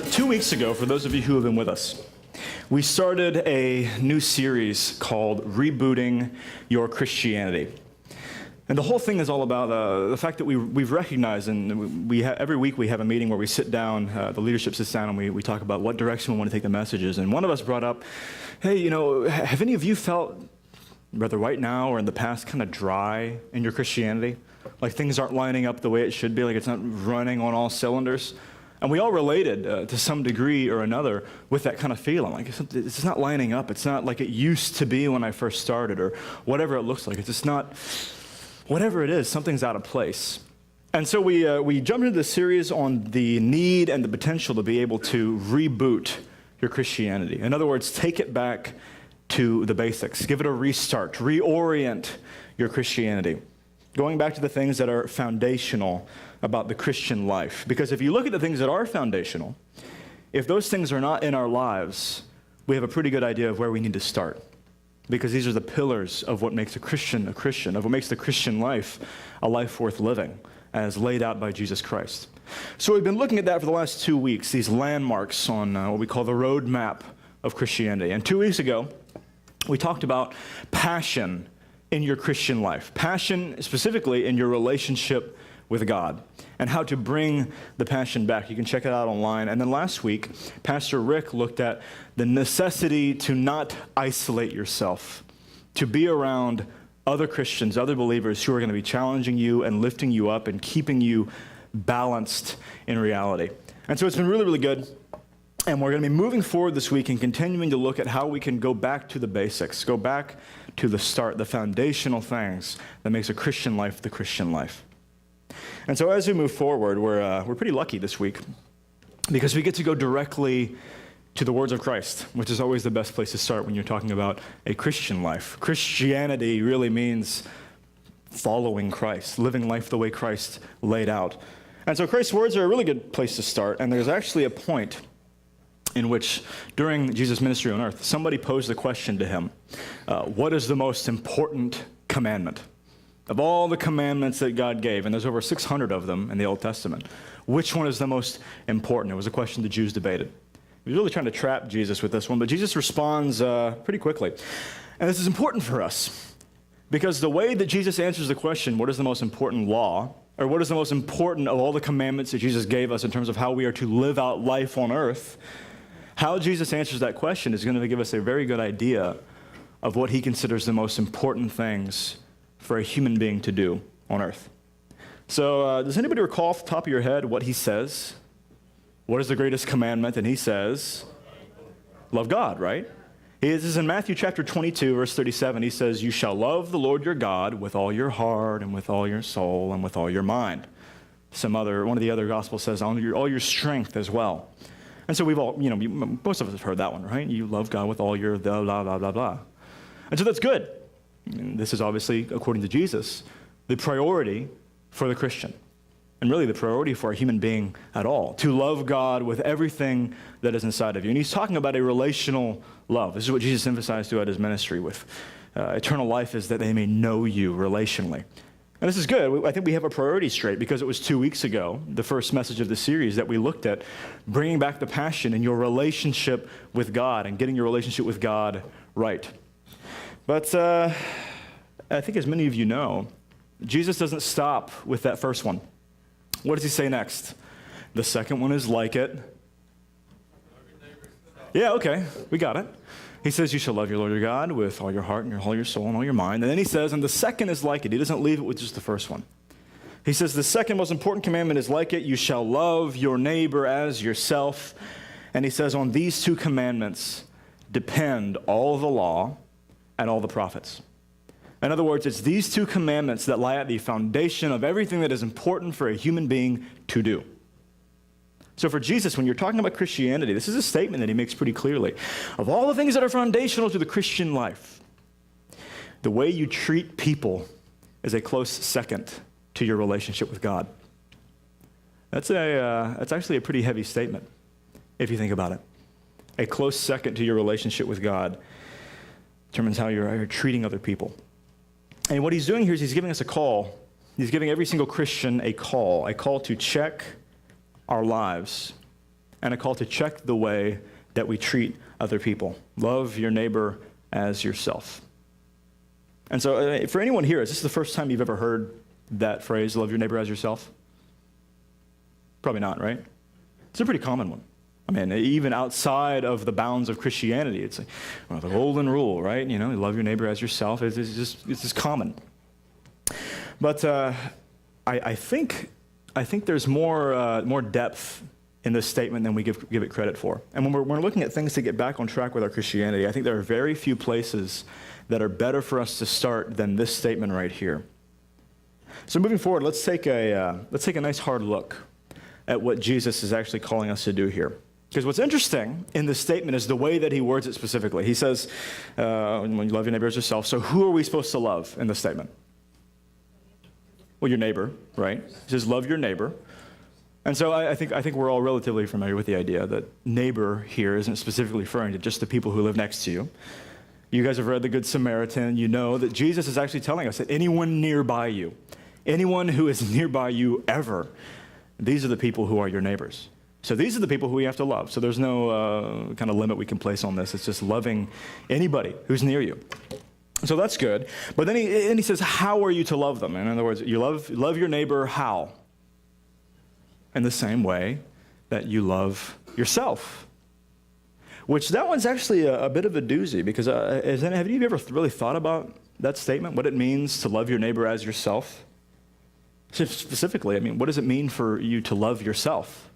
2 weeks ago, for those of you who have been with us, we started a new series called Rebooting Your Christianity. And the whole thing is all about the fact that we've recognized, and every week we have a meeting where we sit down, the leadership sits down, and we talk about what direction we want to take the messages. And one of us brought up, hey, have any of you felt, whether right now or in the past, kind of dry in your Christianity? Like things aren't lining up the way it should be, like it's not running on all cylinders? And we all related to some degree or another with that kind of feeling. Like it's not lining up. It's not like it used to be when I first started, or whatever it looks like. It's just not, whatever it is, something's out of place. And so we jumped into this series on the need and the potential to be able to reboot your Christianity. In other words, take it back to the basics. Give it a restart. Reorient your Christianity. Going back to the things that are foundational about the Christian life. Because if you look at the things that are foundational, if those things are not in our lives, we have a pretty good idea of where we need to start. Because these are the pillars of what makes a Christian, of what makes the Christian life a life worth living, as laid out by Jesus Christ. So we've been looking at that for the last 2 weeks, these landmarks on what we call the roadmap of Christianity. And 2 weeks ago, we talked about passion in your Christian life. Passion specifically in your relationship with God, and how to bring the passion back. You can check it out online. And then last week, Pastor Rick looked at the necessity to not isolate yourself, to be around other Christians, other believers who are going to be challenging you and lifting you up and keeping you balanced in reality. And so it's been really, really good. And we're going to be moving forward this week and continuing to look at how we can go back to the basics, go back to the start, the foundational things that makes a Christian life the Christian life. And so as we move forward, we're pretty lucky this week because we get to go directly to the words of Christ, which is always the best place to start when you're talking about a Christian life. Christianity really means following Christ, living life the way Christ laid out. And so Christ's words are a really good place to start, and there's actually a point in which, during Jesus' ministry on earth, somebody posed the question to him, what is the most important commandment? Of all the commandments that God gave, and there's over 600 of them in the Old Testament, which one is the most important? It was a question the Jews debated. He was really trying to trap Jesus with this one, but Jesus responds pretty quickly. And this is important for us, because the way that Jesus answers the question, what is the most important law, or what is the most important of all the commandments that Jesus gave us in terms of how we are to live out life on earth, how Jesus answers that question is going to give us a very good idea of what he considers the most important things for a human being to do on earth. So does anybody recall off the top of your head what he says? What is the greatest commandment? And he says, love God, right? This is in Matthew chapter 22, verse 37. He says, you shall love the Lord your God with all your heart and with all your soul and with all your mind. One of the other gospels says, all your strength as well. And so we've all, most of us have heard that one, right? You love God with all your blah, blah, blah, blah, blah. And so that's good. And this is obviously, according to Jesus, the priority for the Christian, and really the priority for a human being at all, to love God with everything that is inside of you. And he's talking about a relational love. This is what Jesus emphasized throughout his ministry with eternal life is that they may know you relationally. And this is good. I think we have our priorities straight because it was 2 weeks ago, the first message of the series, that we looked at bringing back the passion in your relationship with God and getting your relationship with God right. But I think as many of you know, Jesus doesn't stop with that first one. What does he say next? The second one is like it. Yeah, okay, we got it. He says, you shall love your Lord your God with all your heart and all your soul and all your mind. And then he says, and the second is like it. He doesn't leave it with just the first one. He says, the second most important commandment is like it. You shall love your neighbor as yourself. And he says, on these two commandments depend all the law and all the prophets. In other words, it's these two commandments that lie at the foundation of everything that is important for a human being to do. So for Jesus, when you're talking about Christianity, this is a statement that he makes pretty clearly. Of all the things that are foundational to the Christian life, the way you treat people is a close second to your relationship with God. That's actually a pretty heavy statement, if you think about it. A close second to your relationship with God determines how you're treating other people. And what he's doing here is he's giving us a call. He's giving every single Christian a call to check our lives and a call to check the way that we treat other people. Love your neighbor as yourself. And so for anyone here, is this the first time you've ever heard that phrase, love your neighbor as yourself? Probably not, right? It's a pretty common one. I mean, even outside of the bounds of Christianity, it's like, well, the golden rule, right? You know, love your neighbor as yourself. It's just common. But I think there's more depth in this statement than we give it credit for. And when we're looking at things to get back on track with our Christianity, I think there are very few places that are better for us to start than this statement right here. So moving forward, let's take a nice hard look at what Jesus is actually calling us to do here. Because what's interesting in this statement is the way that he words it specifically. He says, when you love your neighbor as yourself, so who are we supposed to love in this statement? Well, your neighbor, right? He says, love your neighbor. And so I think we're all relatively familiar with the idea that neighbor here isn't specifically referring to just the people who live next to you. You guys have read the Good Samaritan. You know that Jesus is actually telling us that anyone nearby you, anyone who is nearby you ever, these are the people who are your neighbors. So these are the people who we have to love. So there's no kind of limit we can place on this. It's just loving anybody who's near you. So that's good. But then he says, how are you to love them? In other words, you love your neighbor how? In the same way that you love yourself. Which that one's actually a bit of a doozy, because have you ever really thought about that statement, what it means to love your neighbor as yourself? Specifically, I mean, what does it mean for you to love yourself?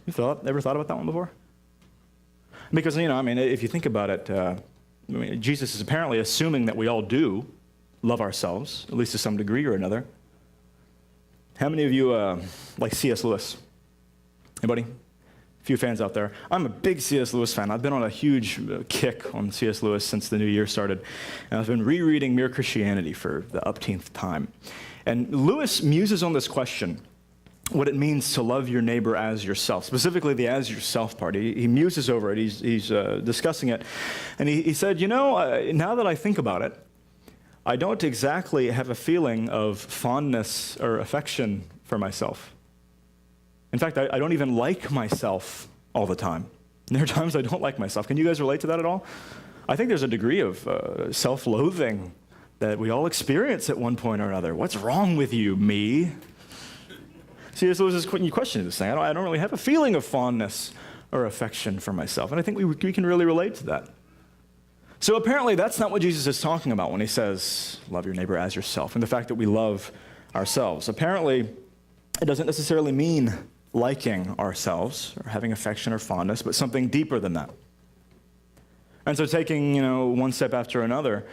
Ever thought about that one before? Because, if you think about it, Jesus is apparently assuming that we all do love ourselves, at least to some degree or another. How many of you like C.S. Lewis? Anybody? A few fans out there. I'm a big C.S. Lewis fan. I've been on a huge kick on C.S. Lewis since the new year started. And I've been rereading Mere Christianity for the upteenth time. And Lewis muses on this question, what it means to love your neighbor as yourself, specifically the as yourself part. He muses over it. He's discussing it. And he said, now that I think about it, I don't exactly have a feeling of fondness or affection for myself. In fact, I don't even like myself all the time. There are times I don't like myself. Can you guys relate to that at all? I think there's a degree of self-loathing that we all experience at one point or another. What's wrong with you, me? C.S. Lewis is questioning this thing. I don't really have a feeling of fondness or affection for myself. And I think we can really relate to that. So apparently that's not what Jesus is talking about when he says, love your neighbor as yourself, and the fact that we love ourselves. Apparently, it doesn't necessarily mean liking ourselves or having affection or fondness, but something deeper than that. And so taking, one step after another,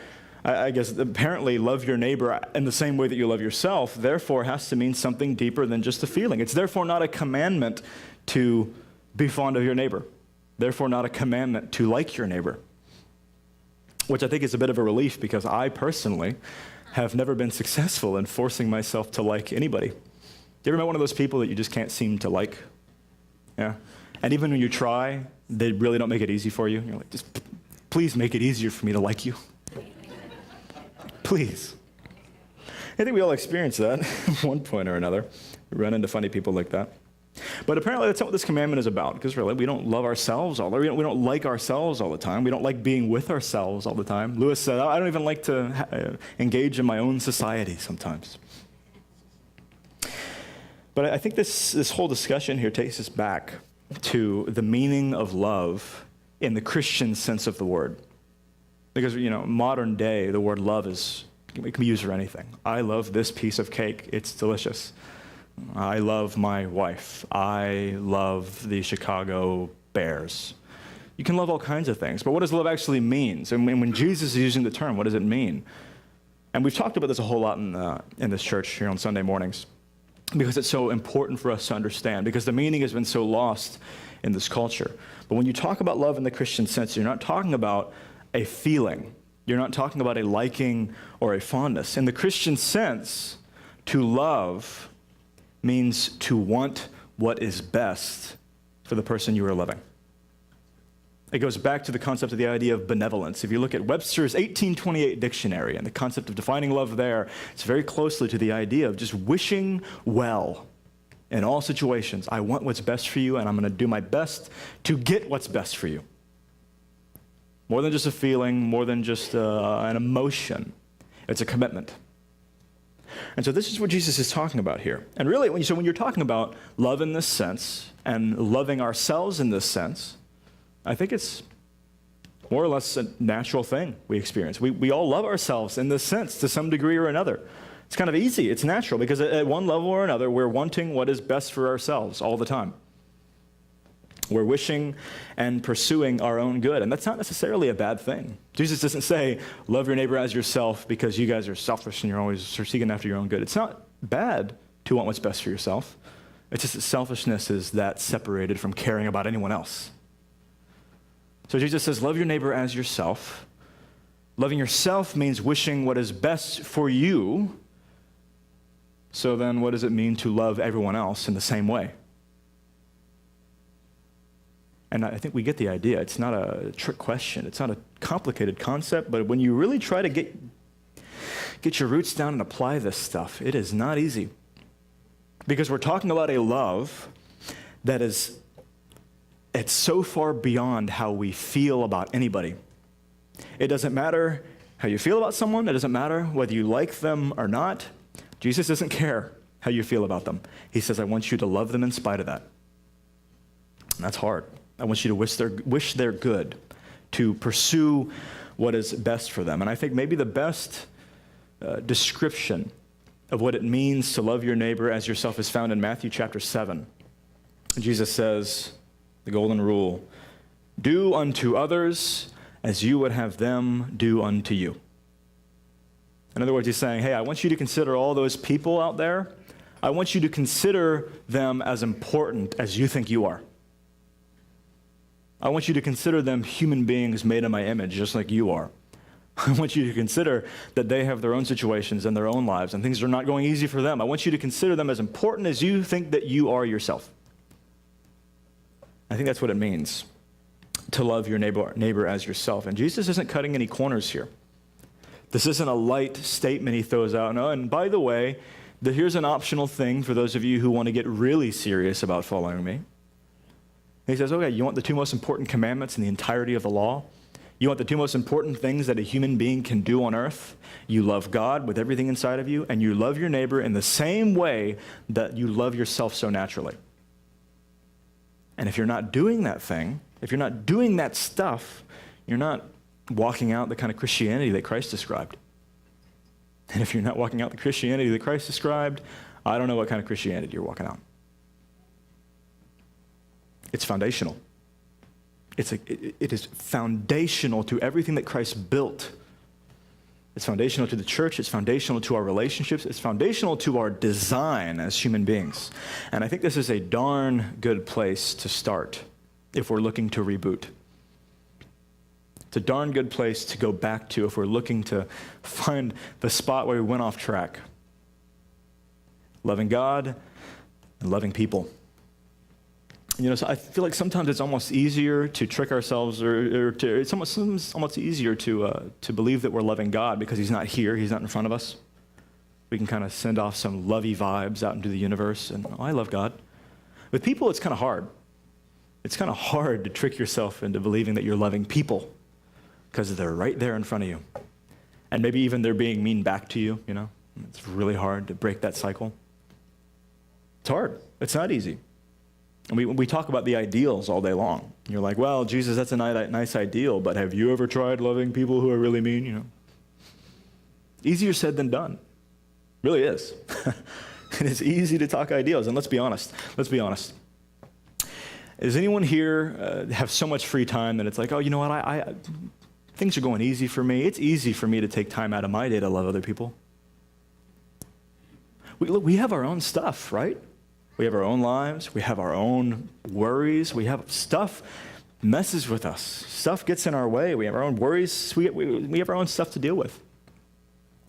I guess apparently love your neighbor in the same way that you love yourself, therefore has to mean something deeper than just a feeling. It's therefore not a commandment to be fond of your neighbor. Therefore not a commandment to like your neighbor. Which I think is a bit of a relief, because I personally have never been successful in forcing myself to like anybody. You ever met one of those people that you just can't seem to like? Yeah. And even when you try, they really don't make it easy for you. You're like, just please make it easier for me to like you. Please. I think we all experience that at one point or another. We run into funny people like that. But apparently that's not what this commandment is about, because really we don't love ourselves all the time. We don't like ourselves all the time. We don't like being with ourselves all the time. Lewis said, I don't even like to engage in my own society sometimes. But I think this whole discussion here takes us back to the meaning of love in the Christian sense of the word. Because, modern day, the word love it can be used for anything. I love this piece of cake. It's delicious. I love my wife. I love the Chicago Bears. You can love all kinds of things, but what does love actually mean? And when Jesus is using the term, what does it mean? And we've talked about this a whole lot in this church here on Sunday mornings, because it's so important for us to understand, because the meaning has been so lost in this culture. But when you talk about love in the Christian sense, you're not talking about a feeling. You're not talking about a liking or a fondness. In the Christian sense, to love means to want what is best for the person you are loving. It goes back to the concept of the idea of benevolence. If you look at Webster's 1828 dictionary and the concept of defining love there, it's very closely to the idea of just wishing well In all situations, I want what's best for you, and I'm going to do my best to get what's best for you. More than just a feeling, more than just an emotion. It's a commitment. And so this is what Jesus is talking about here. And really, when you're talking about love in this sense, and loving ourselves in this sense, I think it's more or less a natural thing we experience. We all love ourselves in this sense to some degree or another. It's kind of easy. It's natural because at one level or another, we're wanting what is best for ourselves all the time. We're wishing and pursuing our own good, and that's not necessarily a bad thing. Jesus doesn't say, love your neighbor as yourself because you guys are selfish and you're always seeking after your own good. It's not bad to want what's best for yourself. It's just that selfishness is that separated from caring about anyone else. So Jesus says, love your neighbor as yourself. Loving yourself means wishing what is best for you. So then what does it mean to love everyone else in the same way? And I think we get the idea. It's not a trick question. It's not a complicated concept, but when you really try to get your roots down and apply this stuff, it is not easy. Because we're talking about a love that it's so far beyond how we feel about anybody. It doesn't matter how you feel about someone. It doesn't matter whether you like them or not. Jesus doesn't care how you feel about them. He says, I want you to love them in spite of that. And that's hard. I want you to wish their good, to pursue what is best for them. And I think maybe the best description of what it means to love your neighbor as yourself is found in Matthew chapter 7. Jesus says, the golden rule, do unto others as you would have them do unto you. In other words, he's saying, hey, I want you to consider all those people out there. I want you to consider them as important as you think you are. I want you to consider them human beings made in my image, just like you are. I want you to consider that they have their own situations and their own lives, and things are not going easy for them. I want you to consider them as important as you think that you are yourself. I think that's what it means to love your neighbor as yourself. And Jesus isn't cutting any corners here. This isn't a light statement he throws out. No, and by the way, here's an optional thing for those of you who want to get really serious about following me. He says, okay, you want the two most important commandments in the entirety of the law? You want the two most important things that a human being can do on earth? You love God with everything inside of you, and you love your neighbor in the same way that you love yourself so naturally. And if you're not doing that thing, if you're not doing that stuff, you're not walking out the kind of Christianity that Christ described. And if you're not walking out the Christianity that Christ described, I don't know what kind of Christianity you're walking out. It's foundational. It is foundational to everything that Christ built. It's foundational to the church. It's foundational to our relationships. It's foundational to our design as human beings. And I think this is a darn good place to start if we're looking to reboot. It's a darn good place to go back to if we're looking to find the spot where we went off track. Loving God and loving people. So I feel like sometimes it's almost easier to trick ourselves, it's almost easier to believe that we're loving God because he's not here, he's not in front of us. We can kind of send off some lovey vibes out into the universe, and I love God. With people, it's kind of hard. It's kind of hard to trick yourself into believing that you're loving people because they're right there in front of you. And maybe even they're being mean back to you, It's really hard to break that cycle. It's hard. It's not easy. And we talk about the ideals all day long. You're like, well, Jesus, that's a nice ideal, but have you ever tried loving people who are really mean? Easier said than done. Really is. It is easy to talk ideals, and let's be honest. Does anyone here have so much free time that it's like, oh, you know what, I things are going easy for me. It's easy for me to take time out of my day to love other people. We have our own stuff, right? We have our own lives. We have our own worries. We have stuff messes with us. Stuff gets in our way. We have our own worries. We have our own stuff to deal with.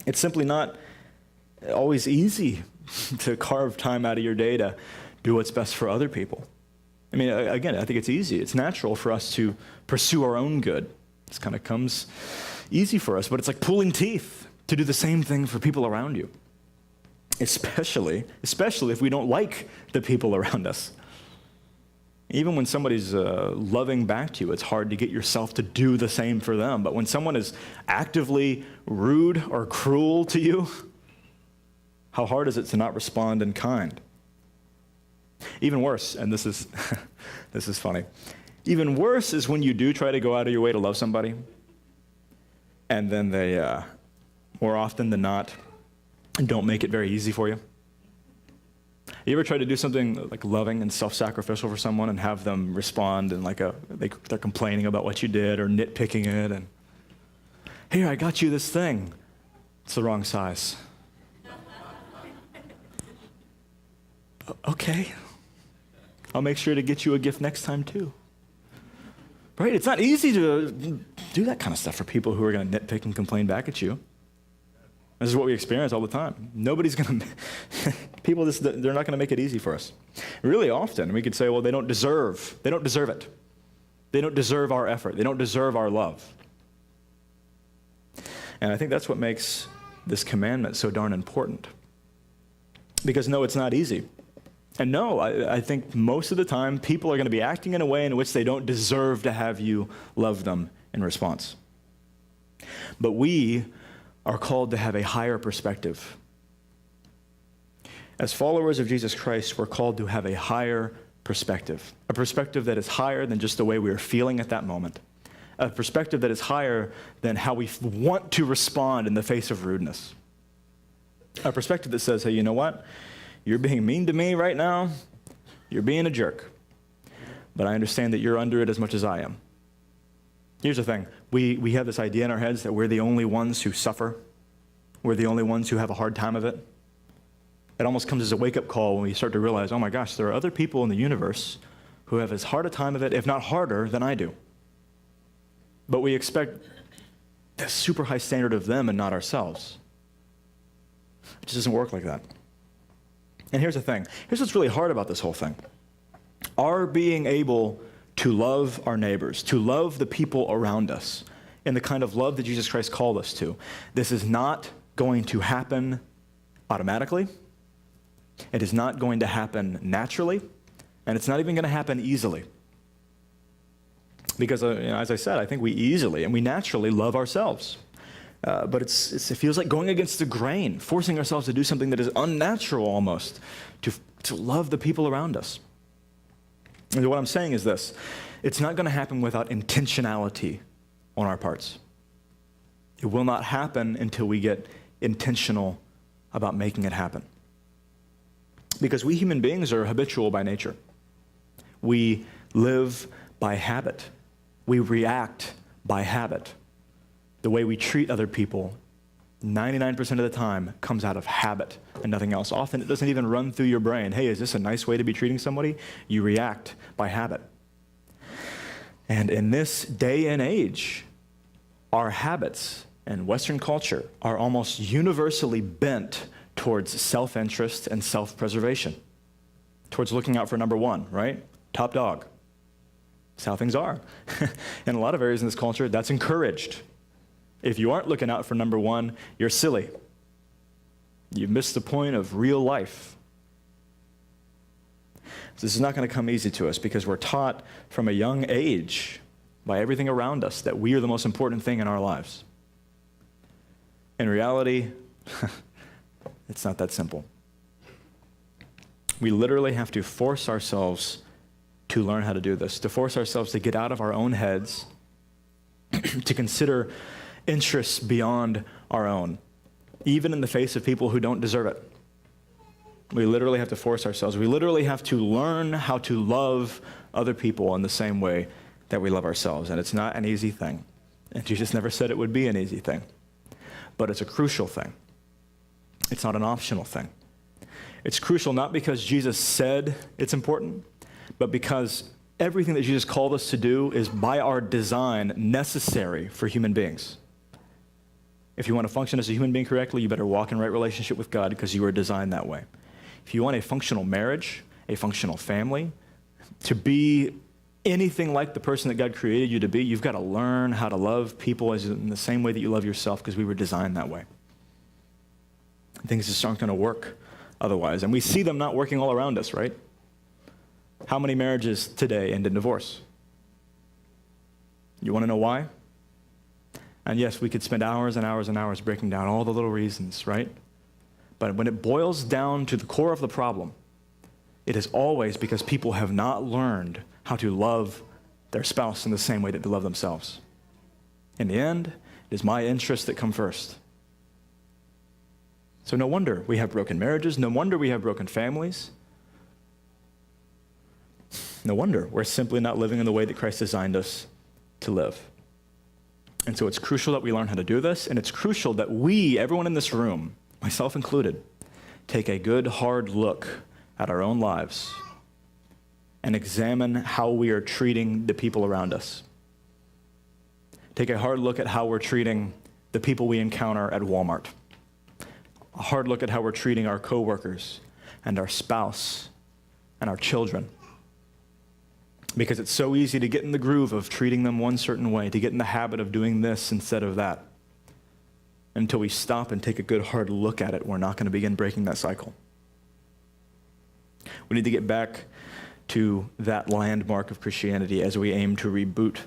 It's simply not always easy to carve time out of your day to do what's best for other people. I mean, again, I think it's easy. It's natural for us to pursue our own good. This kind of comes easy for us, but it's like pulling teeth to do the same thing for people around you. especially if we don't like the people around us. Even when somebody's loving back to you, it's hard to get yourself to do the same for them. But when someone is actively rude or cruel to you, how hard is it to not respond in kind? Even worse, and this is this is funny. Even worse is when you do try to go out of your way to love somebody, and then they, more often than not, don't make it very easy for you. You ever try to do something like loving and self-sacrificial for someone and have them respond and they're complaining about what you did or nitpicking it and, here, I got you this thing. It's the wrong size. Okay. I'll make sure to get you a gift next time too. Right? It's not easy to do that kind of stuff for people who are going to nitpick and complain back at you. This is what we experience all the time. Nobody's going to, they're not going to make it easy for us. Really often, we could say, well, they don't deserve it. They don't deserve our effort. They don't deserve our love. And I think that's what makes this commandment so darn important. Because no, it's not easy. And no, I think most of the time, people are going to be acting in a way in which they don't deserve to have you love them in response. But we are called to have a higher perspective. As followers of Jesus Christ, we're called to have a higher perspective, a perspective that is higher than just the way we are feeling at that moment, a perspective that is higher than how we want to respond in the face of rudeness, a perspective that says, hey, you know what? You're being mean to me right now. You're being a jerk. But I understand that you're under it as much as I am. Here's the thing. We have this idea in our heads that we're the only ones who suffer. We're the only ones who have a hard time of it. It almost comes as a wake-up call when we start to realize, oh my gosh, there are other people in the universe who have as hard a time of it, if not harder, than I do. But we expect a super high standard of them and not ourselves. It just doesn't work like that. And here's the thing. Here's what's really hard about this whole thing. Our being able to love our neighbors, to love the people around us in the kind of love that Jesus Christ called us to, this is not going to happen automatically. It is not going to happen naturally, and it's not even going to happen easily. Because, as I said, I think we easily and we naturally love ourselves. But it feels like going against the grain, forcing ourselves to do something that is unnatural almost, to love the people around us. And what I'm saying is this. It's not going to happen without intentionality on our parts. It will not happen until we get intentional about making it happen. Because we human beings are habitual by nature. We live by habit. We react by habit. The way we treat other people, 99% of the time, comes out of habit and nothing else. Often it doesn't even run through your brain. Hey, is this a nice way to be treating somebody? You react by habit. And in this day and age, our habits and Western culture are almost universally bent towards self-interest and self-preservation, towards looking out for number one, right? Top dog. That's how things are. In a lot of areas in this culture, that's encouraged. If you aren't looking out for number one, you're silly. You've missed the point of real life. This is not going to come easy to us because we're taught from a young age by everything around us that we are the most important thing in our lives. In reality, it's not that simple. We literally have to force ourselves to learn how to do this, to force ourselves to get out of our own heads, to consider interests beyond our own, even in the face of people who don't deserve it. We literally have to force ourselves. We literally have to learn how to love other people in the same way that we love ourselves. And it's not an easy thing. And Jesus never said it would be an easy thing. But it's a crucial thing. It's not an optional thing. It's crucial not because Jesus said it's important, but because everything that Jesus called us to do is by our design necessary for human beings. If you want to function as a human being correctly, you better walk in right relationship with God because you were designed that way. If you want a functional marriage, a functional family, to be anything like the person that God created you to be, you've got to learn how to love people as in the same way that you love yourself because we were designed that way. Things just aren't going to work otherwise. And we see them not working all around us, right? How many marriages today end in divorce? You want to know why? And yes, we could spend hours and hours and hours breaking down all the little reasons, right? But when it boils down to the core of the problem, it is always because people have not learned how to love their spouse in the same way that they love themselves. In the end, it is my interests that come first. So no wonder we have broken marriages. No wonder we have broken families. No wonder we're simply not living in the way that Christ designed us to live. And so it's crucial that we learn how to do this, and it's crucial that we, everyone in this room, myself included, take a good, hard look at our own lives and examine how we are treating the people around us. Take a hard look at how we're treating the people we encounter at Walmart. A hard look at how we're treating our coworkers and our spouse and our children. Because it's so easy to get in the groove of treating them one certain way, to get in the habit of doing this instead of that. Until we stop and take a good hard look at it, we're not going to begin breaking that cycle. We need to get back to that landmark of Christianity as we aim to reboot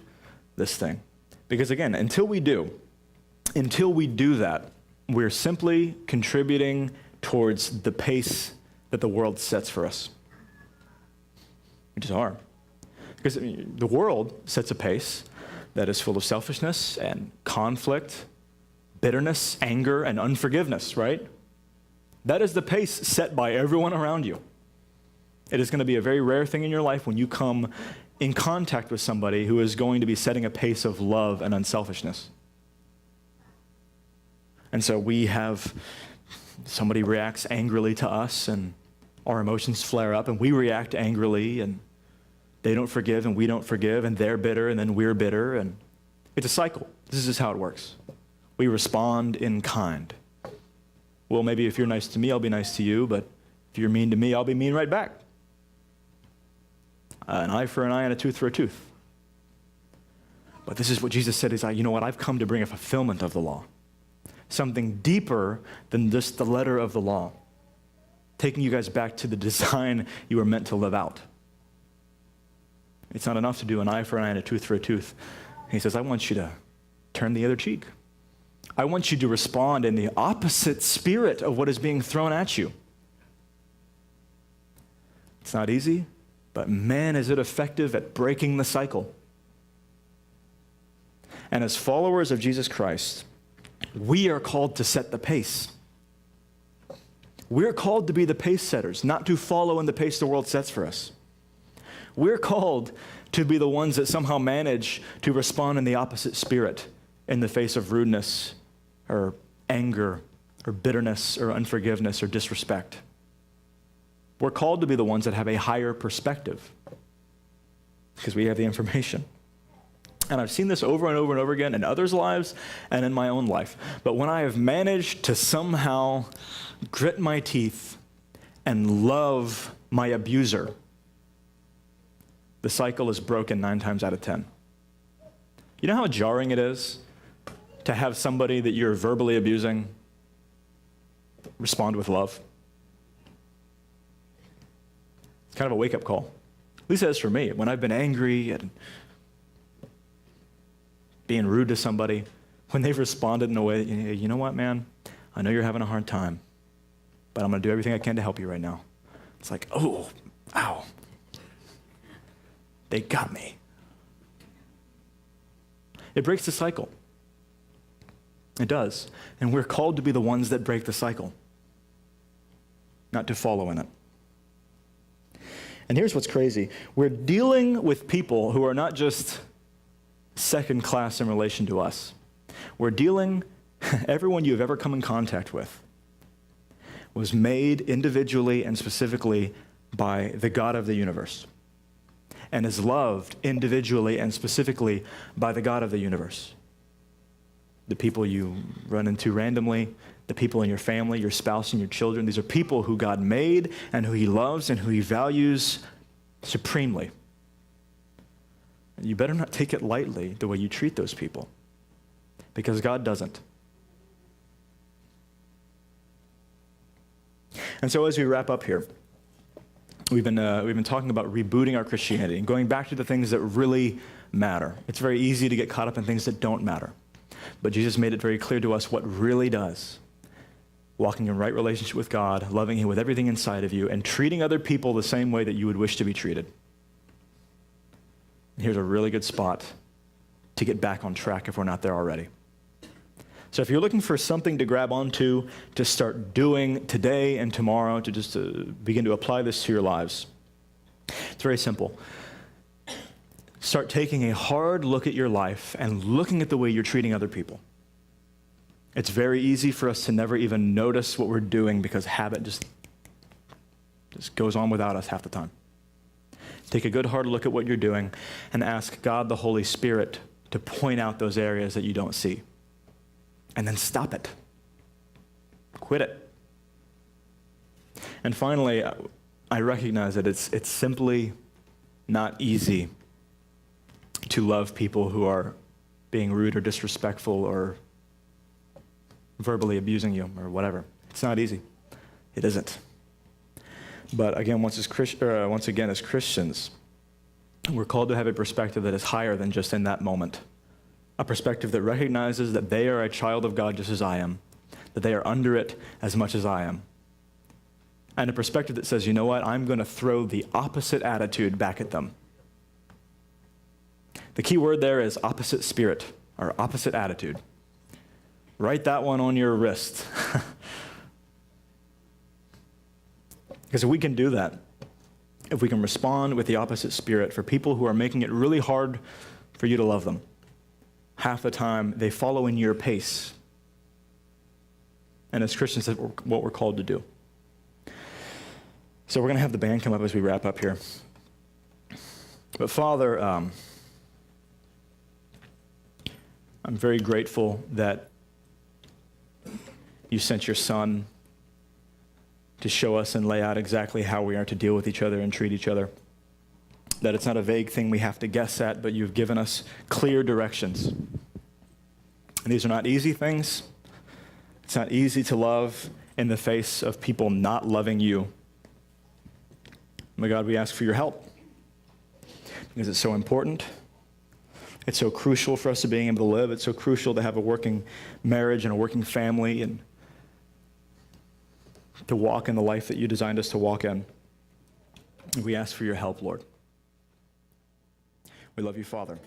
this thing. Because again, until we do that, we're simply contributing towards the pace that the world sets for us. We just are. Because the world sets a pace that is full of selfishness and conflict, bitterness, anger, and unforgiveness, right? That is the pace set by everyone around you. It is going to be a very rare thing in your life when you come in contact with somebody who is going to be setting a pace of love and unselfishness. And so we have somebody reacts angrily to us, and our emotions flare up, and we react angrily, and they don't forgive, and we don't forgive, and they're bitter, and then we're bitter, and it's a cycle. This is how it works. We respond in kind. Well, maybe if you're nice to me, I'll be nice to you, but if you're mean to me, I'll be mean right back. An eye for an eye and a tooth for a tooth. But this is what Jesus said, is, you know what, I've come to bring a fulfillment of the law. Something deeper than just the letter of the law. Taking you guys back to the design you were meant to live out. It's not enough to do an eye for an eye and a tooth for a tooth. He says, I want you to turn the other cheek. I want you to respond in the opposite spirit of what is being thrown at you. It's not easy, but man, is it effective at breaking the cycle. And as followers of Jesus Christ, we are called to set the pace. We're called to be the pace setters, not to follow in the pace the world sets for us. We're called to be the ones that somehow manage to respond in the opposite spirit in the face of rudeness or anger or bitterness or unforgiveness or disrespect. We're called to be the ones that have a higher perspective because we have the information. And I've seen this over and over and over again in others' lives and in my own life. But when I have managed to somehow grit my teeth and love my abuser, the cycle is broken 9 times out of 10. You know how jarring it is to have somebody that you're verbally abusing respond with love? It's kind of a wake-up call. At least it is for me. When I've been angry and being rude to somebody, when they've responded in a way that, you know what, man, I know you're having a hard time, but I'm going to do everything I can to help you right now. It's like, oh, ow. They got me. It breaks the cycle. It does. And we're called to be the ones that break the cycle, not to follow in it. And here's what's crazy. We're dealing with people who are not just second class in relation to us. We're dealing, everyone you've ever come in contact with was made individually and specifically by the God of the universe, and is loved individually and specifically by the God of the universe. The people you run into randomly, the people in your family, your spouse and your children, these are people who God made and who he loves and who he values supremely. And you better not take it lightly the way you treat those people, because God doesn't. And so as we wrap up here, we've been talking about rebooting our Christianity and going back to the things that really matter. It's very easy to get caught up in things that don't matter. But Jesus made it very clear to us what really does. Walking in right relationship with God, loving Him with everything inside of you, and treating other people the same way that you would wish to be treated. Here's a really good spot to get back on track if we're not there already. So if you're looking for something to grab onto, to start doing today and tomorrow, to begin to apply this to your lives, it's very simple. Start taking a hard look at your life and looking at the way you're treating other people. It's very easy for us to never even notice what we're doing because habit just goes on without us half the time. Take a good hard look at what you're doing and ask God, the Holy Spirit, to point out those areas that you don't see. And then stop it. Quit it. And finally, I recognize that it's simply not easy to love people who are being rude or disrespectful or verbally abusing you or whatever. It's not easy. It isn't. But again, once again, as Christians, we're called to have a perspective that is higher than just in that moment. A perspective that recognizes that they are a child of God just as I am, that they are under it as much as I am. And a perspective that says, you know what, I'm going to throw the opposite attitude back at them. The key word there is opposite spirit, or opposite attitude. Write that one on your wrist. Because if we can do that, if we can respond with the opposite spirit for people who are making it really hard for you to love them, half the time they follow in your pace. And as Christians, that's what we're called to do. So we're going to have the band come up as we wrap up here. But Father, I'm very grateful that you sent your Son to show us and lay out exactly how we are to deal with each other and treat each other. That it's not a vague thing we have to guess at, but you've given us clear directions. And these are not easy things. It's not easy to love in the face of people not loving you. My God, we ask for your help because it's so important. It's so crucial for us to being able to live. It's so crucial to have a working marriage and a working family and to walk in the life that you designed us to walk in. We ask for your help, Lord. We love you, Father.